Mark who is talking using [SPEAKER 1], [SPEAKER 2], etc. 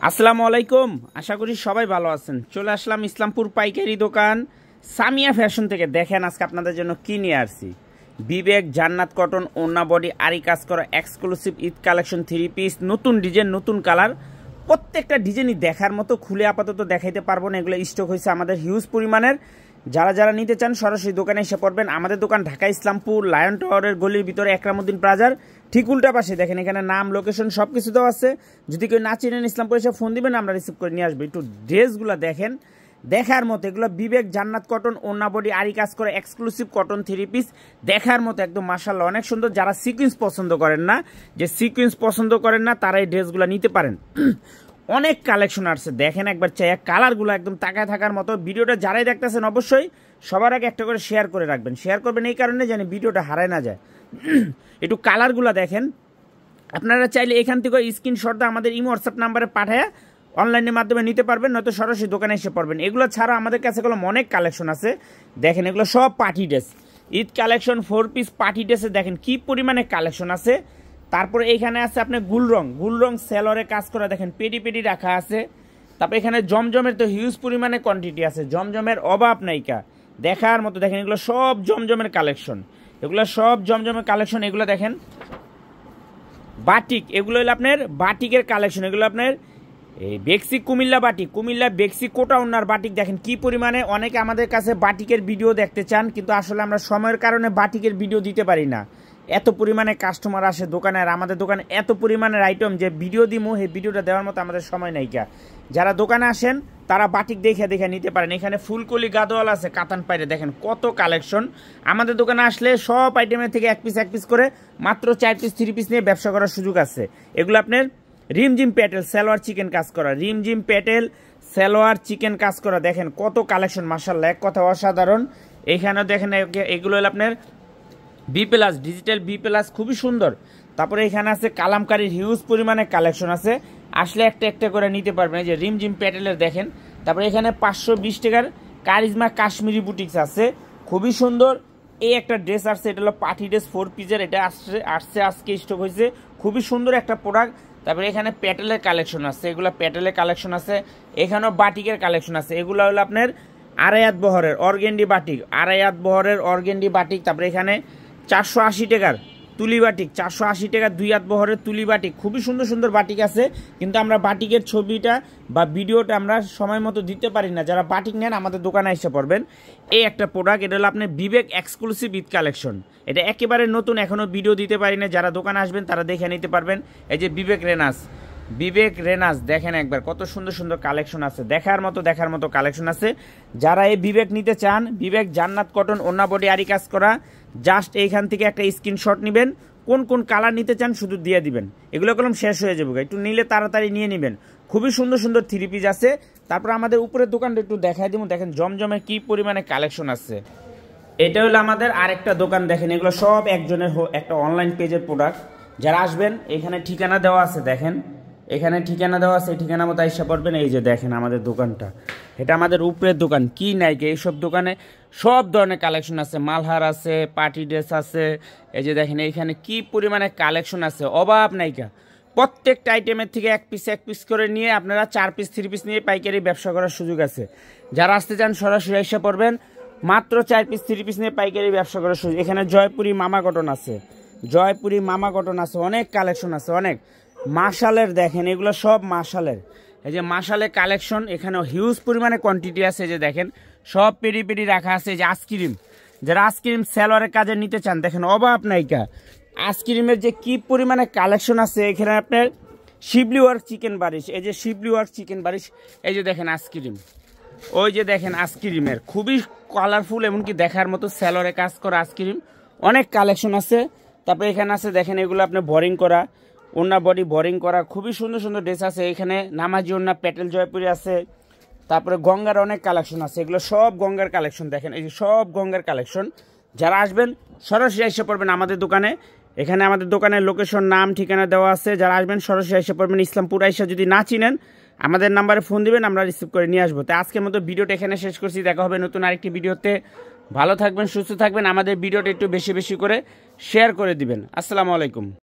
[SPEAKER 1] আসসালামু আলাইকুম। আশা করি সবাই ভালো আছেন। চলে আসলাম ইসলামপুর পাইকারি দোকান সামিয়া ফ্যাশন থেকে। দেখেন আজকে আপনাদের জন্য কি নিয়ে আসছি। বিবেক জান্নাত কটন ওন্না বডি আরি কাজ করা এক্সক্লুসিভ ঈদ কালেকশন 3 পিস, নতুন ডিজাইন, নতুন কালার। প্রত্যেকটা ডিজাইনই দেখার মতো, খুলে আপাতত দেখাইতে পারবো না, এগুলো স্টক হয়েছে আমাদের হিউজ পরিমাণের। যারা যারা নিতে চান সরাসরি দোকানে এসে পড়বেন। আমাদের দোকান ঢাকা ইসলামপুর লায়ন টাওয়ারের গলির ভিতরে একরামুদ্দিন প্লাজার ঠিক উল্টা পাশে। দেখেন এখানে নাম, লোকেশন সব কিছু দেওয়া আছে। যদি কেউ না চিনেন ইসলামপুর এসে ফোন দিবেন, আমরা রিসিভ করে নিয়ে আসবো। একটু ড্রেসগুলো দেখেন, দেখার মতো। এগুলো বিবেক জান্নাত কটন ওন্না বডি আরি কাজ করে এক্সক্লুসিভ কটন 3 পিস, দেখার মতো একদম মাশাআল্লাহ অনেক সুন্দর। যারা সিকোয়েন্স পছন্দ করেন না, তারা এই ড্রেসগুলো নিতে পারেন। অনেক কালেকশন আসছে, দেখেন একবার চাই। কালারগুলো একদম তাকায় থাকার মতো। ভিডিওটা যারাই দেখতেছেন অবশ্যই সবার আগে একটা করে শেয়ার করে রাখবেন। শেয়ার করবেন এই কারণে যেন ভিডিওটা হারায় না যায়। একটু কালারগুলো দেখেন। আপনারা চাইলে এখান থেকে স্ক্রিনশটটা আমাদের ইমো হোয়াটসঅ্যাপ নাম্বারে পাঠায় অনলাইনের মাধ্যমে নিতে পারবেন, নয়তো সরাসরি দোকানে এসে পড়বেন। এগুলো ছাড়া আমাদের কাছে অনেক কালেকশন আছে। দেখেন এগুলো সব party dress, Eid collection 4 piece party ড্রেসে দেখেন কি পরিমাণে কালেকশন আছে। তারপরে এইখানে আছে আপনার গুল রং সেলরে কাজ করা, দেখেন পেডি পেডি রাখা আছে। তারপরে এখানে জমজমের তো হিউজ পরিমাণে কোয়ান্টিটি আছে, জমজমের অভাব নাইকা, দেখার মতো। দেখেন এগুলো সব জমজমের কালেকশন, এগুলো দেখেন বাটিক, এগুলো হলো আপনার বাটিকের কালেকশন। এগুলো আপনার এই বেক্সি কুমিল্লা বাটিক, কুমিল্লা বেক্সি কোটা ওনার বাটিক। দেখেন কি পরিমাণে। অনেকে আমাদের কাছে বাটিকের ভিডিও দেখতে চান, কিন্তু আসলে আমরা সময়ের কারণে বাটিকের ভিডিও দিতে পারি না। এত পরিমাণে কাস্টমার আসে দোকানে, আর আমাদের দোকানে এত পরিমাণের আইটেম যে ভিডিও দিমু, এই ভিডিওটা দেওয়ার মতো আমাদের সময় নাইকা। যারা দোকানে আসেন তারা বাটিক দেখে নিতে পারেন। এখানে ফুলকলি গাদোয়াল আছে, কাতান পাইরে, দেখেন কত কালেকশন। আমাদের দোকানে আসলে সব আইটেমের থেকে এক পিস করে মাত্র 4 পিস 3 পিস নিয়ে ব্যবসা করার সুযোগ আছে। এগুলো আপনার রিমঝিম প্যাটেল সালোয়ার চিকেন কাজ করা, রিমঝিম প্যাটেল সালোয়ার চিকেন কাজ করা। দেখেন কত কালেকশন, মাশাআল্লাহ, এক কথা অসাধারণ। এইখানেও দেখেন এগুলো হলো আপনার B plus, digital B plus, খুবই সুন্দর। তারপরে এখানে আছে কালামকারীর হিউজ পরিমাণে কালেকশন আছে, আসলে একটা করে নিতে পারবেন। এই যে রিমঝিম প্যাটেলের দেখেন। তারপরে এখানে 520 টাকার কারিজমা কাশ্মীরি বুটিক্স আছে, খুবই সুন্দর। এই একটা ড্রেস আসছে, এটা হলো পার্টি ড্রেস 4 পিসের, এটা আসছে আজকে স্টক হয়েছে, খুবই সুন্দর একটা প্রোডাক্ট। তারপরে এখানে প্যাটেলের কালেকশন আছে, এগুলো প্যাটেলের কালেকশন আছে। এখানেও বাটিকের কালেকশন আছে, এগুলো হলো আপনার আড়াইয়াত বহরের অর্গেন্ডি বাটিক, তারপরে এখানে 480 টাকার তুলি বাটিক, 480 টাকা 2 হাত বহরের তুলি বাটিক, খুবই সুন্দর বাটিক আছে। কিন্তু আমরা বাটিকের ছবিটা বা ভিডিওটা আমরা সময় মতো দিতে পারি না। যারা বাটিক নেন আমাদের দোকানে এসে পড়বেন। এই একটা প্রোডাক্ট, এটা হলো আপনার বিবেক এক্সক্লুসিভ ঈদ কালেকশন, এটা একেবারে নতুন, এখনও ভিডিও দিতে পারি না। যারা দোকানে আসবেন তারা দেখে নিতে পারবেন। এই যে বিবেক রেনাস, দেখেন একবার কত সুন্দর কালেকশন আছে, দেখার মতো কালেকশন আছে। যারা এই বিবেক নিতে চান, বিবেক জান্নাত কটন ওন্না বডি আরি কাজ করা, জাস্ট এইখান থেকে একটা স্ক্রিনশট নেবেন, কোন কালার নিতে চান শুধু দিয়ে দিবেন। এগুলো কলম শেষ হয়ে যাবে, একটু নিলে তাড়াতাড়ি নিয়ে নেবেন। খুবই সুন্দর 3 পিস আছে। তারপর আমাদের উপরের দোকানটা একটু দেখাই দিব, দেখেন জমজমের কি পরিমাণে কালেকশন আছে। এটা হলো আমাদের আরেকটা দোকান, দেখেন এগুলো সব একজনের একটা অনলাইন পেজের প্রোডাক্ট। যারা আসবেন এখানে ঠিকানা দেওয়া আছে, দেখেন এখানে ঠিকানা দেওয়া আছে, এই ঠিকানা মতো এসে পড়বেন। এই যে দেখেন আমাদের দোকানটা, এটা আমাদের উপরের দোকান। কি নাইকে এইসব দোকানে সব ধরনের কালেকশন আছে, মালহার আছে, পার্টি ড্রেস আছে। এই যে দেখেন এইখানে কি পরিমাণে কালেকশন আছে, অভাব নাইকা। প্রত্যেকটা আইটেমের থেকে এক পিস করে নিয়ে আপনারা 4 পিস 3 পিস নিয়ে পাইকারি ব্যবসা করার সুযোগ আছে। যারা আসতে চান সরাসরি এসে পড়বেন, মাত্র 4 পিস 3 পিস নিয়ে পাইকারি ব্যবসা করার সুযোগ। এখানে জয়পুরি মামা কটন আছে, অনেক কালেকশন আছে, অনেক মাশালের। দেখেন এগুলো সব মাশালের, এই যে মাশালের কালেকশন। এখানেও হিউজ পরিমাণে কোয়ান্টিটি আছে, যে দেখেন সব পেডি রাখা আছে। এই যে আইসক্রিম, যারা আইসক্রিম সেলোয়ারের কাজে নিতে চান, দেখেন অভাব নাইকা। আইসক্রিমের যে কি পরিমাণে কালেকশন আছে। এখানে আপনার শিবলি ওয়ার্ক চিকেন বারিশ, এই যে শিবলি ওয়ার্ক চিকেন বারিশ, এই যে দেখেন আইসক্রিম, ওই যে দেখেন আইসক্রিমের খুবই কালারফুল, এমনকি দেখার মতো সেলোয়ারে কাজ করা আইসক্রিম, অনেক কালেকশন আছে। তারপরে এখানে আছে দেখেন এগুলো আপনার বোরিং করা, ওন্না বডি বোরিং করা, খুবই সুন্দর ড্রেস আছে। এখানে নামাজি ওন্না প্যাটেল জয়পুরি আছে। তারপরে গঙ্গার অনেক কালেকশন আছে, এগুলো সব গঙ্গার কালেকশন। দেখেন এই যে সব গঙ্গার কালেকশন। যারা আসবেন সরাসরি এসে পড়বেন আমাদের দোকানে। এখানে আমাদের দোকানের লোকেশন, নাম, ঠিকানা দেওয়া আছে। যারা আসবেন সরাসরি এসে পড়বেন। ইসলামপুর আইসা যদি না চিনেন আমাদের নাম্বারে ফোন দিবেন, আমরা রিসিভ করে নিয়ে আসবো। তো আজকের মতো ভিডিওটা এখানে শেষ করছি, দেখা হবে নতুন আরেকটি ভিডিওতে। ভালো থাকবেন, সুস্থ থাকবেন। আমাদের ভিডিওটা একটু বেশি করে শেয়ার করে দিবেন। আসসালামু আলাইকুম।